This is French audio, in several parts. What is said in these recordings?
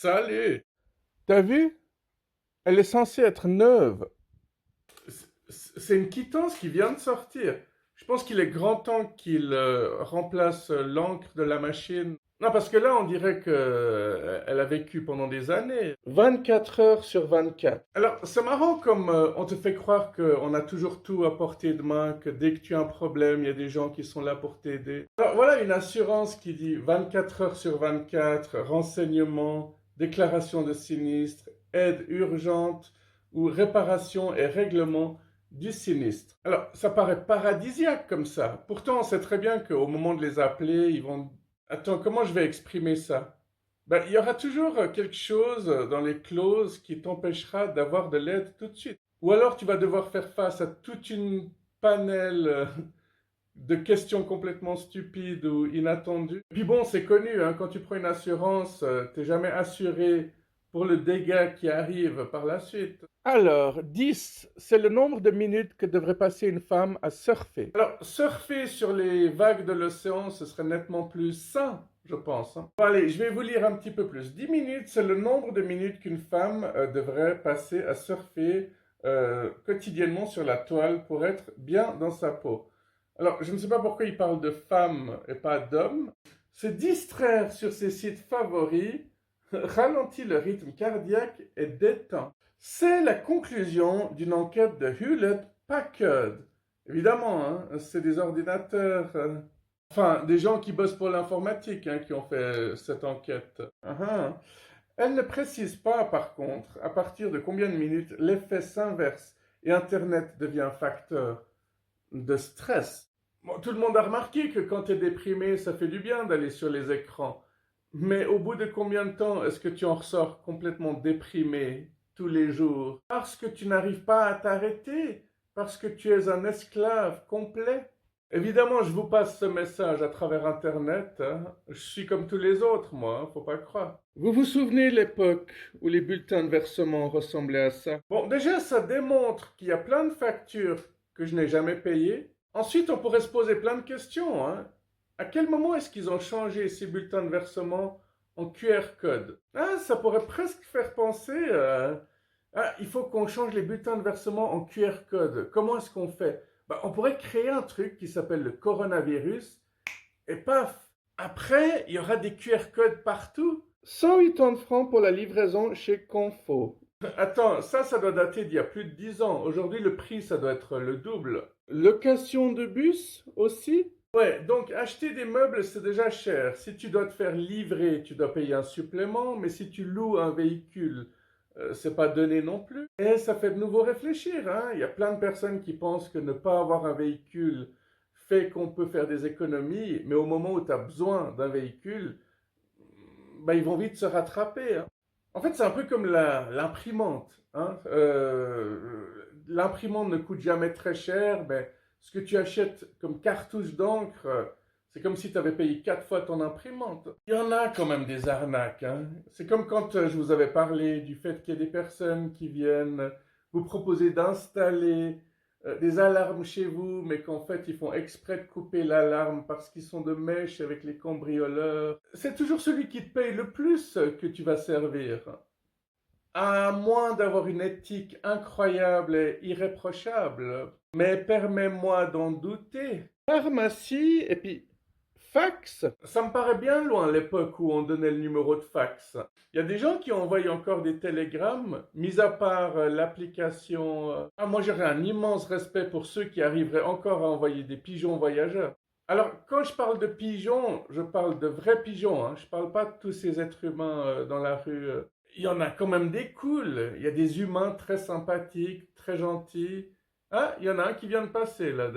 Salut! T'as vu? Elle est censée être neuve. C'est une quittance qui vient de sortir. Je pense qu'il est grand temps qu'il remplace l'encre de la machine. Non, parce que là, on dirait que elle a vécu pendant des années. 24 heures sur 24. Alors, c'est marrant comme on te fait croire qu'on a toujours tout à portée de main, que dès que tu as un problème, il y a des gens qui sont là pour t'aider. Alors, voilà une assurance qui dit 24 heures sur 24, renseignements, déclaration de sinistre, aide urgente ou réparation et règlement du sinistre. Alors, ça paraît paradisiaque comme ça. Pourtant, on sait très bien qu'au moment de les appeler, ils vont... Attends, comment je vais exprimer ça? Ben, il y aura toujours quelque chose dans les clauses qui t'empêchera d'avoir de l'aide tout de suite. Ou alors tu vas devoir faire face à toute une panel de questions complètement stupides ou inattendues. Puis bon, c'est connu, hein, quand tu prends une assurance, t'es jamais assuré pour le dégât qui arrive par la suite. Alors, 10, c'est le nombre de minutes que devrait passer une femme à surfer. Alors, surfer sur les vagues de l'océan, ce serait nettement plus sain, je pense, hein. Bon, allez, je vais vous lire un petit peu plus. 10 minutes, c'est le nombre de minutes qu'une femme devrait passer à surfer quotidiennement sur la toile pour être bien dans sa peau. Alors, je ne sais pas pourquoi il parle de femmes et pas d'hommes. Se distraire sur ses sites favoris ralentit le rythme cardiaque et détend. C'est la conclusion d'une enquête de Hewlett-Packard. Évidemment, hein, c'est des ordinateurs, enfin des gens qui bossent pour l'informatique hein, qui ont fait cette enquête. Elle ne précise pas, par contre, à partir de combien de minutes l'effet s'inverse et Internet devient un facteur de stress. Bon, tout le monde a remarqué que quand tu es déprimé, ça fait du bien d'aller sur les écrans. Mais au bout de combien de temps est-ce que tu en ressors complètement déprimé tous les jours? Parce que tu n'arrives pas à t'arrêter, parce que tu es un esclave complet. Évidemment, je vous passe ce message à travers Internet, hein. Je suis comme tous les autres, moi, hein, faut pas croire. Vous vous souvenez l'époque où les bulletins de versement ressemblaient à ça? Bon, déjà, ça démontre qu'il y a plein de factures que je n'ai jamais payées. Ensuite, on pourrait se poser plein de questions, hein. À quel moment est-ce qu'ils ont changé ces bulletins de versement en QR code? Ah, ça pourrait presque faire penser ah, il faut qu'on change les bulletins de versement en QR code. Comment est-ce qu'on fait? Bah, on pourrait créer un truc qui s'appelle le coronavirus et paf! Après, il y aura des QR codes partout. 180 francs pour la livraison chez Confo. Attends, ça doit dater d'il y a plus de 10 ans. Aujourd'hui, le prix, ça doit être le double. Location de bus aussi? Ouais, donc acheter des meubles, c'est déjà cher. Si tu dois te faire livrer, tu dois payer un supplément, mais si tu loues un véhicule, c'est pas donné non plus. Et ça fait de nouveau réfléchir, hein. Il y a plein de personnes qui pensent que ne pas avoir un véhicule fait qu'on peut faire des économies, mais au moment où tu as besoin d'un véhicule, bah, ils vont vite se rattraper, hein. En fait, c'est un peu comme l'imprimante, hein. L'imprimante ne coûte jamais très cher, mais ce que tu achètes comme cartouche d'encre, c'est comme si tu avais payé 4 fois ton imprimante. Il y en a quand même des arnaques, hein. C'est comme quand je vous avais parlé du fait qu'il y a des personnes qui viennent vous proposer d'installer des alarmes chez vous, mais qu'en fait ils font exprès de couper l'alarme parce qu'ils sont de mèche avec les cambrioleurs. C'est toujours celui qui te paye le plus que tu vas servir. À moins d'avoir une éthique incroyable et irréprochable. Mais permets-moi d'en douter. Pharmacie et puis fax? Ça me paraît bien loin l'époque où on donnait le numéro de fax. Il y a des gens qui envoient encore des télégrammes, mis à part l'application. Ah, moi j'aurais un immense respect pour ceux qui arriveraient encore à envoyer des pigeons voyageurs. Alors, quand je parle de pigeons, je parle de vrais pigeons, hein. Je parle pas de tous ces êtres humains dans la rue. Il y en a quand même des cools. Il y a des humains très sympathiques, très gentils. Ah, il y en a un qui vient de passer là.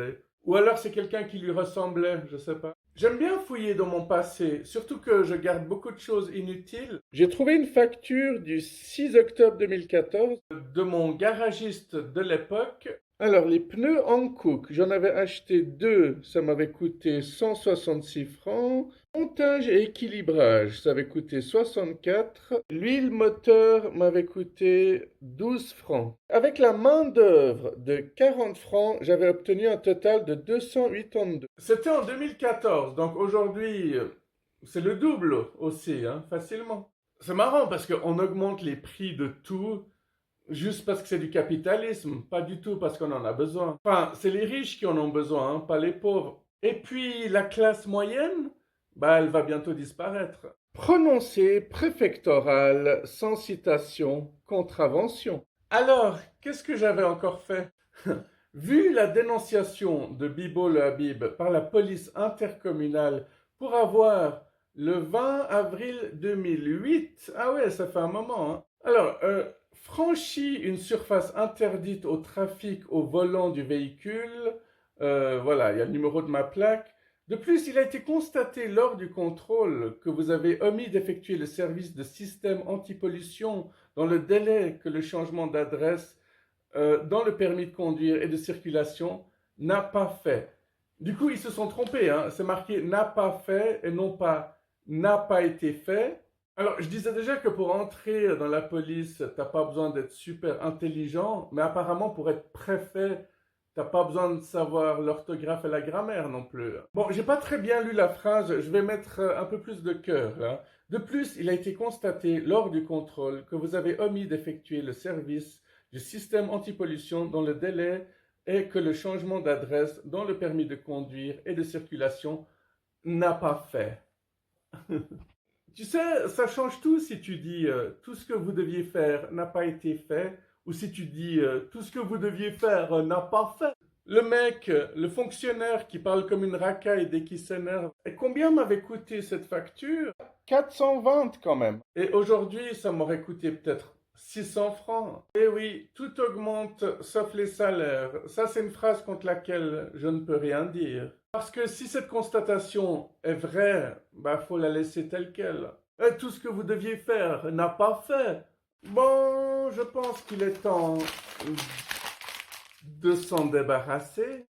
Ou alors c'est quelqu'un qui lui ressemblait, je sais pas. J'aime bien fouiller dans mon passé, surtout que je garde beaucoup de choses inutiles. J'ai trouvé une facture du 6 octobre 2014. De mon garagiste de l'époque. Alors, les pneus Hankook, j'en avais acheté deux, ça m'avait coûté 166 francs. Montage et équilibrage, ça avait coûté 64. L'huile moteur m'avait coûté 12 francs. Avec la main-d'œuvre de 40 francs, j'avais obtenu un total de 282. C'était en 2014, donc aujourd'hui, c'est le double aussi, hein, facilement. C'est marrant parce qu'on augmente les prix de tout juste parce que c'est du capitalisme, pas du tout parce qu'on en a besoin. Enfin, c'est les riches qui en ont besoin, hein, pas les pauvres. Et puis la classe moyenne, bah, elle va bientôt disparaître. Prononcé préfectoral sans citation, contravention. Alors, qu'est-ce que j'avais encore fait? Vu la dénonciation de Bibo le Habib par la police intercommunale pour avoir le 20 avril 2008, ah ouais, ça fait un moment, hein. Alors, franchi une surface interdite au trafic au volant du véhicule, voilà, il y a le numéro de ma plaque. De plus, il a été constaté lors du contrôle que vous avez omis d'effectuer le service de système anti-pollution dans le délai que le changement d'adresse dans le permis de conduire et de circulation n'a pas fait. Du coup, ils se sont trompés, hein. C'est marqué n'a pas fait et non pas n'a pas été fait. Alors, je disais déjà que pour entrer dans la police, t'as pas besoin d'être super intelligent, mais apparemment pour être préfet, t'as pas besoin de savoir l'orthographe et la grammaire non plus. Bon, j'ai pas très bien lu la phrase, je vais mettre un peu plus de cœur là. De plus, il a été constaté lors du contrôle que vous avez omis d'effectuer le service du système anti-pollution dans le délai et que le changement d'adresse dans le permis de conduire et de circulation n'a pas fait. Tu sais, ça change tout si tu dis tout ce que vous deviez faire n'a pas été fait ou si tu dis tout ce que vous deviez faire n'a pas fait. Le mec, le fonctionnaire qui parle comme une racaille dès qu'il s'énerve. Et combien m'avait coûté cette facture? 420 quand même. Et aujourd'hui, ça m'aurait coûté peut-être 600 francs. Eh oui, tout augmente sauf les salaires. Ça, c'est une phrase contre laquelle je ne peux rien dire. Parce que si cette constatation est vraie, bah faut la laisser telle quelle. Et tout ce que vous deviez faire n'a pas fait. Bon, je pense qu'il est temps de s'en débarrasser.